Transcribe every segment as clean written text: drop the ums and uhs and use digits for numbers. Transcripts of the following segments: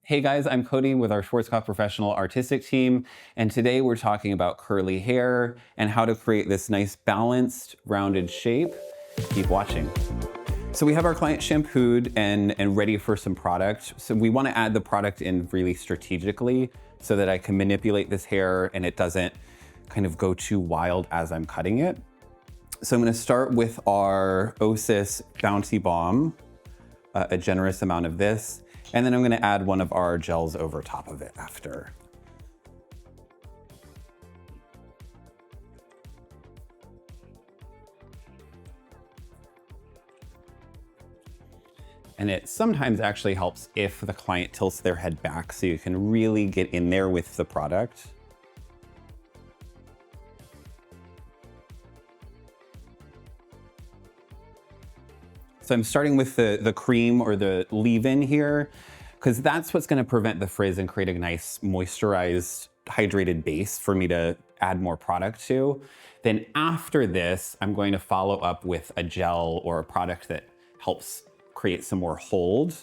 Hey guys, I'm Cody with our Schwarzkopf Professional Artistic team, and today we're talking about curly hair and how to create this nice balanced, rounded shape. Keep watching. So we have our client shampooed and ready for some product. So we want to add the product in really strategically so that I can manipulate this hair and it doesn't kind of go too wild as I'm cutting it. So I'm going to start with our Osis Bounty Balm, a generous amount of this. And then I'm going to add one of our gels over top of it after. And it sometimes actually helps if the client tilts their head back so you can really get in there with the product. So I'm starting with the cream or the leave-in here, because that's what's going to prevent the frizz and create a nice moisturized, hydrated base for me to add more product to. Then after this, I'm going to follow up with a gel or a product that helps create some more hold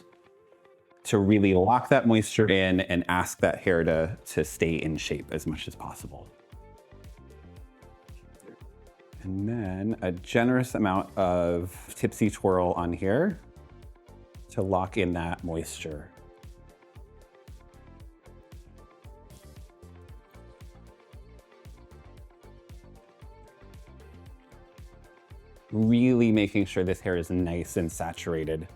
to really lock that moisture in and ask that hair to stay in shape as much as possible. And then a generous amount of tipsy twirl on here to lock in that moisture. Really making sure this hair is nice and saturated.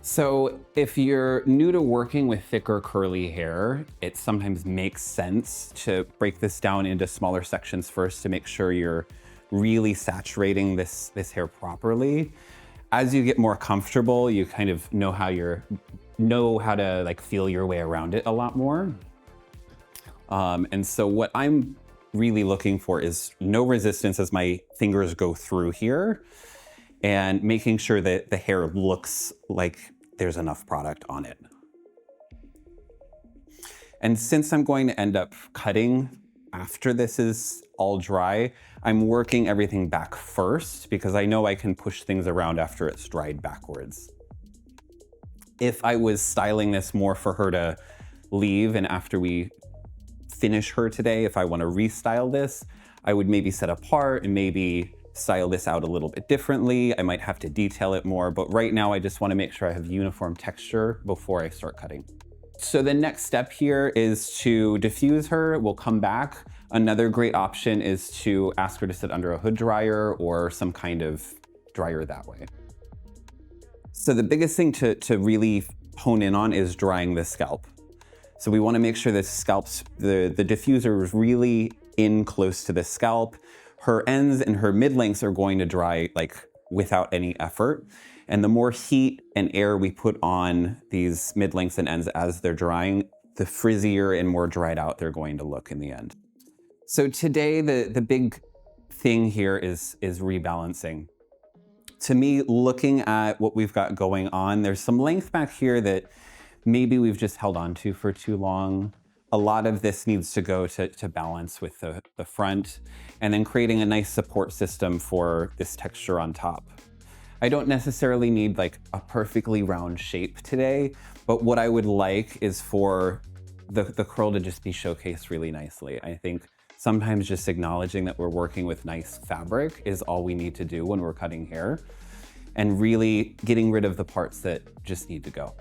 So if you're new to working with thicker curly hair, it sometimes makes sense to break this down into smaller sections first to make sure you're really saturating this hair properly. As you get more comfortable, you kind of know how to like feel your way around it a lot more. And so what I'm really looking for is no resistance as my fingers go through here, and making sure that the hair looks like there's enough product on it. And since I'm going to end up cutting after this is all dry, I'm working everything back first because I know I can push things around after it's dried backwards. If I was styling this more for her to leave and after we finish her today, if I want to restyle this, I would maybe set apart and maybe style this out a little bit differently. I might have to detail it more, but right now I just want to make sure I have uniform texture before I start cutting. So the next step here is to diffuse her. We'll come back. Another great option is to ask her to sit under a hood dryer or some kind of dryer that way. So the biggest thing to really hone in on is drying the scalp. So we want to make sure the diffuser is really in close to the scalp. Her ends and her mid-lengths are going to dry like without any effort. And the more heat and air we put on these mid-lengths and ends as they're drying, the frizzier and more dried out they're going to look in the end. So today, the big thing here is rebalancing. To me, looking at what we've got going on, there's some length back here that maybe we've just held on to for too long. A lot of this needs to go to balance with the front, and then creating a nice support system for this texture on top. I don't necessarily need like a perfectly round shape today, but what I would like is for the curl to just be showcased really nicely. I think sometimes just acknowledging that we're working with nice fabric is all we need to do when we're cutting hair, and really getting rid of the parts that just need to go.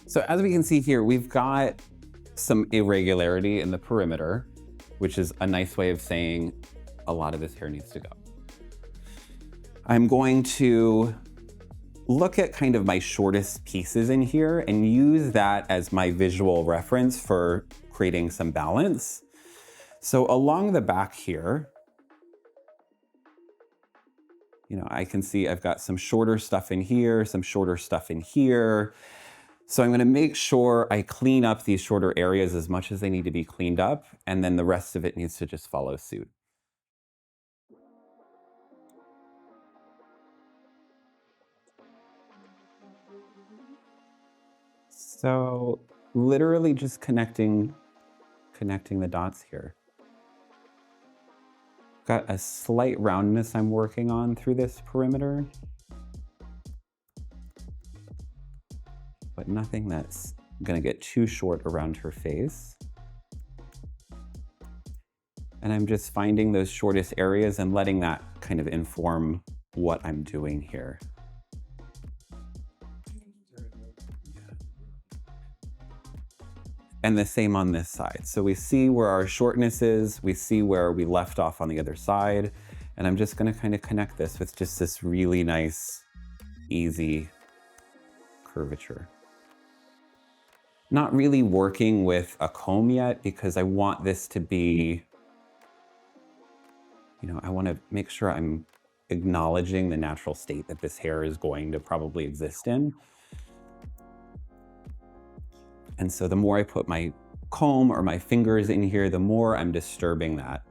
So as we can see here, we've got some irregularity in the perimeter, which is a nice way of saying a lot of this hair needs to go. I'm going to look at kind of my shortest pieces in here and use that as my visual reference for creating some balance. So along the back here, I can see I've got some shorter stuff in here, some shorter stuff in here. So I'm going to make sure I clean up these shorter areas as much as they need to be cleaned up, and then the rest of it needs to just follow suit. So literally just connecting the dots here. Got a slight roundness I'm working on through this perimeter. but nothing that's gonna get too short around her face. And I'm just finding those shortest areas and letting that kind of inform what I'm doing here. And the same on this side. So we see where our shortness is, we see where we left off on the other side, and I'm just gonna kind of connect this with just this really nice, easy curvature. Not really working with a comb yet because I want this to be, I want to make sure I'm acknowledging the natural state that this hair is going to probably exist in. And so the more I put my comb or my fingers in here, the more I'm disturbing that.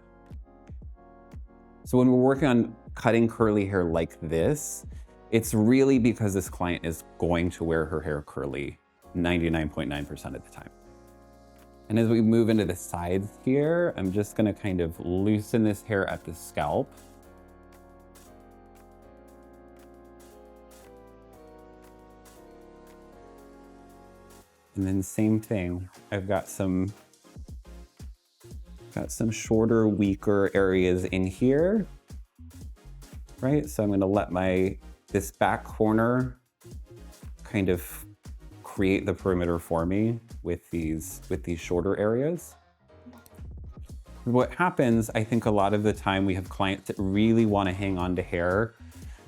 So when we're working on cutting curly hair like this, it's really because this client is going to wear her hair curly 99.9% of the time. And as we move into the sides here, I'm just gonna kind of loosen this hair at the scalp. And then same thing, I've got some shorter, weaker areas in here, right? So I'm gonna let this back corner kind of create the perimeter for me with these shorter areas. What happens, I think a lot of the time we have clients that really want to hang on to hair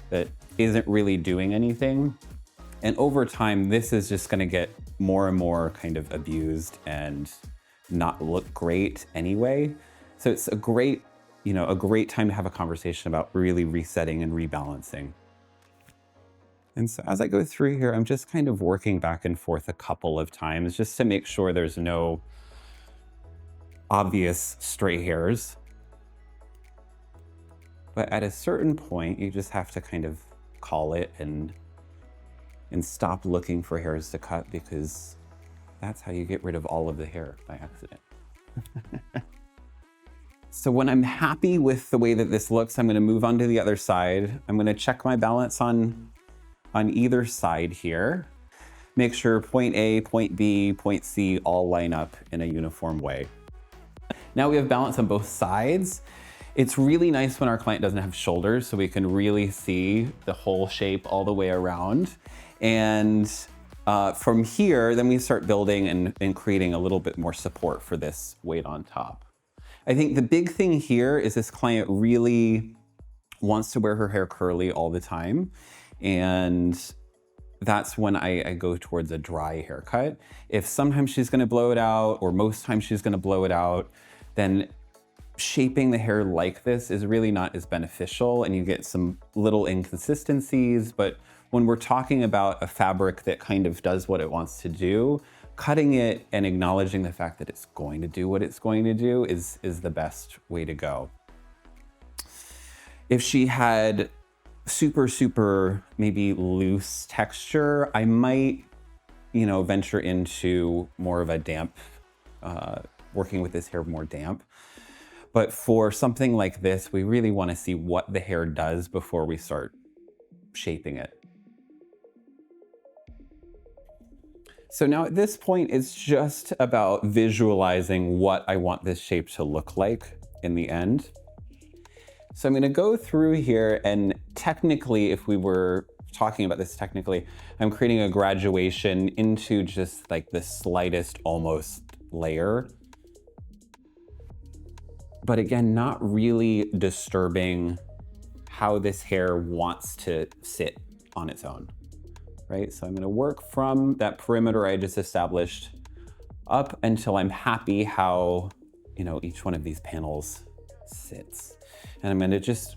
that isn't really doing anything. And over time, this is just going to get more and more kind of abused and not look great anyway. So it's a great time to have a conversation about really resetting and rebalancing. And so as I go through here, I'm just kind of working back and forth a couple of times just to make sure there's no obvious stray hairs. But at a certain point, you just have to kind of call it and stop looking for hairs to cut, because that's how you get rid of all of the hair by accident. So when I'm happy with the way that this looks, I'm going to move on to the other side. I'm going to check my balance on either side here. Make sure point A, point B, point C all line up in a uniform way. Now we have balance on both sides. It's really nice when our client doesn't have shoulders, so we can really see the whole shape all the way around. And from here, then we start building and creating a little bit more support for this weight on top. I think the big thing here is this client really wants to wear her hair curly all the time. And that's when I go towards a dry haircut. If sometimes she's gonna blow it out, or most times she's gonna blow it out, then shaping the hair like this is really not as beneficial, and you get some little inconsistencies. But when we're talking about a fabric that kind of does what it wants to do, cutting it and acknowledging the fact that it's going to do what it's going to do is the best way to go. If she had super maybe loose texture, I might venture into more of a damp, working with this hair more damp. But for something like this, we really want to see what the hair does before we start shaping it. So now at this point, it's just about visualizing what I want this shape to look like in the end. So I'm going to go through here, and technically, if we were talking about this technically, I'm creating a graduation into just like the slightest almost layer. But again, not really disturbing how this hair wants to sit on its own, right? So I'm going to work from that perimeter I just established up until I'm happy how, each one of these panels sits. And I'm going to just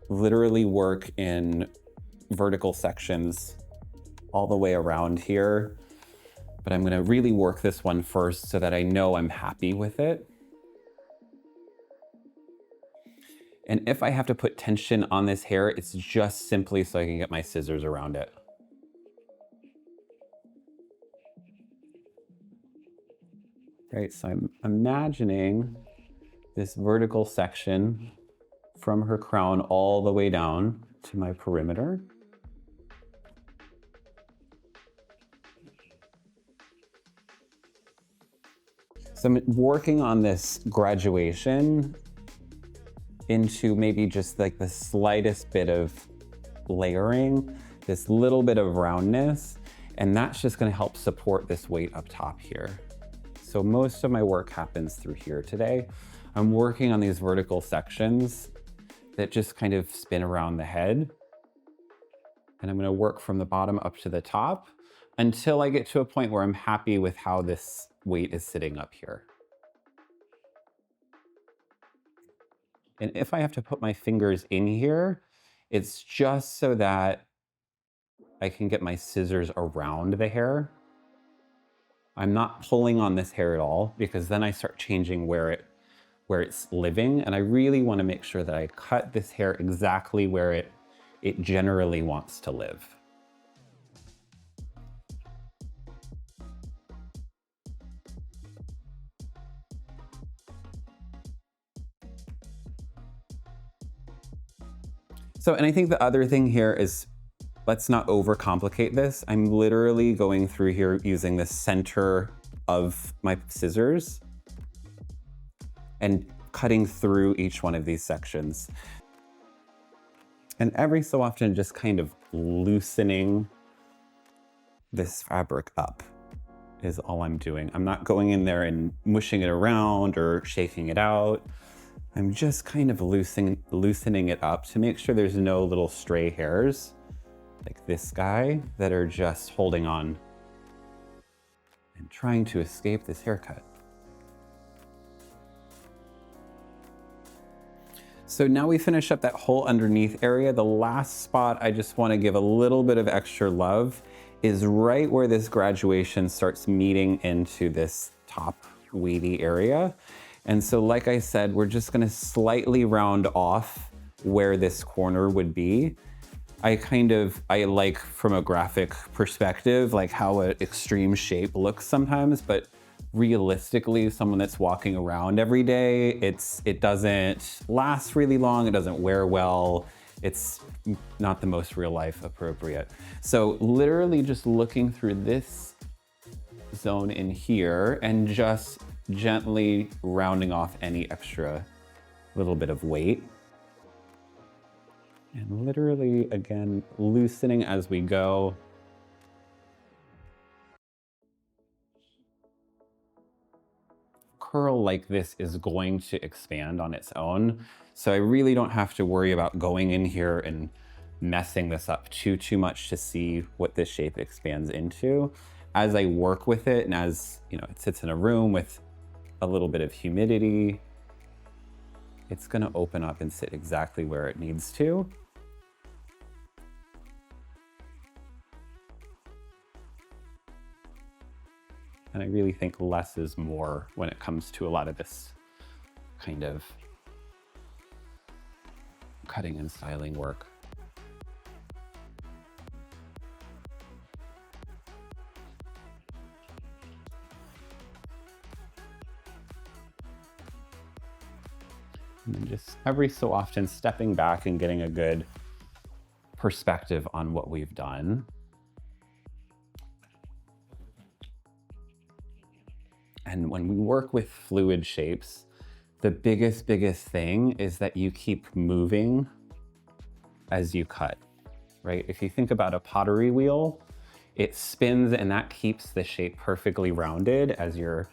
literally work in vertical sections all the way around here. But I'm going to really work this one first so that I know I'm happy with it. And if I have to put tension on this hair, it's just simply so I can get my scissors around it. Right, so I'm imagining this vertical section from her crown all the way down to my perimeter. So I'm working on this graduation into maybe just like the slightest bit of layering, this little bit of roundness, and that's just gonna help support this weight up top here. So most of my work happens through here today. I'm working on these vertical sections that just kind of spin around the head. And I'm gonna work from the bottom up to the top until I get to a point where I'm happy with how this weight is sitting up here. And if I have to put my fingers in here, it's just so that I can get my scissors around the hair. I'm not pulling on this hair at all because then I start changing where it's living. And I really want to make sure that I cut this hair exactly where it generally wants to live. So, and I think the other thing here is, let's not overcomplicate this. I'm literally going through here using the center of my scissors and cutting through each one of these sections. And every so often just kind of loosening this fabric up is all I'm doing. I'm not going in there and mushing it around or shaking it out. I'm just kind of loosening it up to make sure there's no little stray hairs like this guy that are just holding on and trying to escape this haircut. So now we finish up that whole underneath area. The last spot I just want to give a little bit of extra love is right where this graduation starts meeting into this top weighty area. And so like I said, we're just gonna slightly round off where this corner would be. I like from a graphic perspective, like how an extreme shape looks sometimes, but realistically, someone that's walking around every day, it doesn't last really long, it doesn't wear well, it's not the most real life appropriate. So literally just looking through this zone in here and just gently rounding off any extra little bit of weight. And literally, again, loosening as we go. Curl like this is going to expand on its own. So I really don't have to worry about going in here and messing this up too much to see what this shape expands into. As I work with it and as you know, it sits in a room with a little bit of humidity, it's gonna open up and sit exactly where it needs to. And I really think less is more when it comes to a lot of this kind of cutting and styling work. And then just every so often stepping back and getting a good perspective on what we've done. And when we work with fluid shapes, the biggest thing is that you keep moving as you cut, right? If you think about a pottery wheel, it spins and that keeps the shape perfectly rounded as your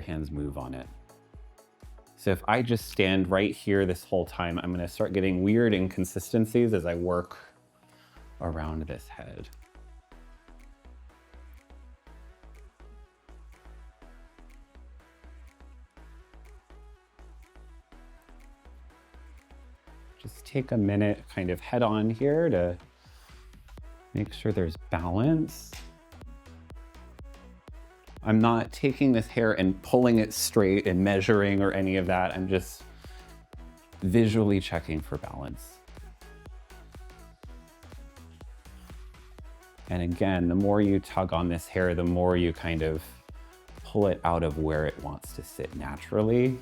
hands move on it. So if I just stand right here this whole time, I'm gonna start getting weird inconsistencies as I work around this head. Just take a minute, kind of head on here to make sure there's balance. I'm not taking this hair and pulling it straight and measuring or any of that. I'm just visually checking for balance. And again, the more you tug on this hair, the more you kind of pull it out of where it wants to sit naturally.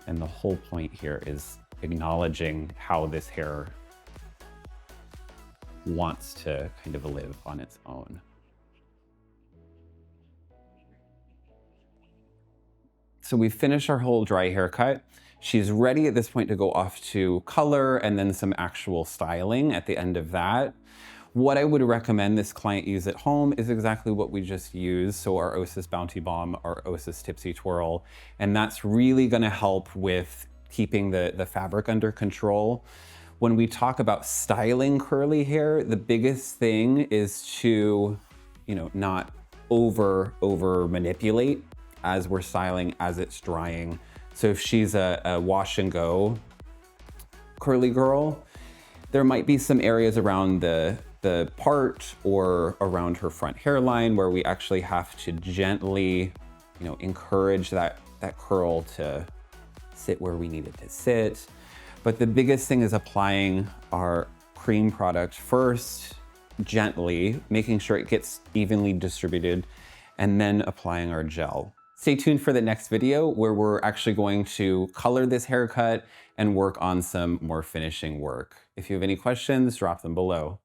And the whole point here is acknowledging how this hair wants to kind of live on its own. So we finished our whole dry haircut. She's ready at this point to go off to color and then some actual styling at the end of that. What I would recommend this client use at home is exactly what we just used. So our Osis Bounty Bomb, our Osis Tipsy Twirl, and that's really gonna help with keeping the fabric under control. When we talk about styling curly hair, the biggest thing is to, not over manipulate as we're styling, as it's drying. So if she's a wash and go curly girl, there might be some areas around the part or around her front hairline where we actually have to gently, encourage that curl to sit where we need it to sit. But the biggest thing is applying our cream product first, gently, making sure it gets evenly distributed, and then applying our gel. Stay tuned for the next video where we're actually going to color this haircut and work on some more finishing work. If you have any questions, drop them below.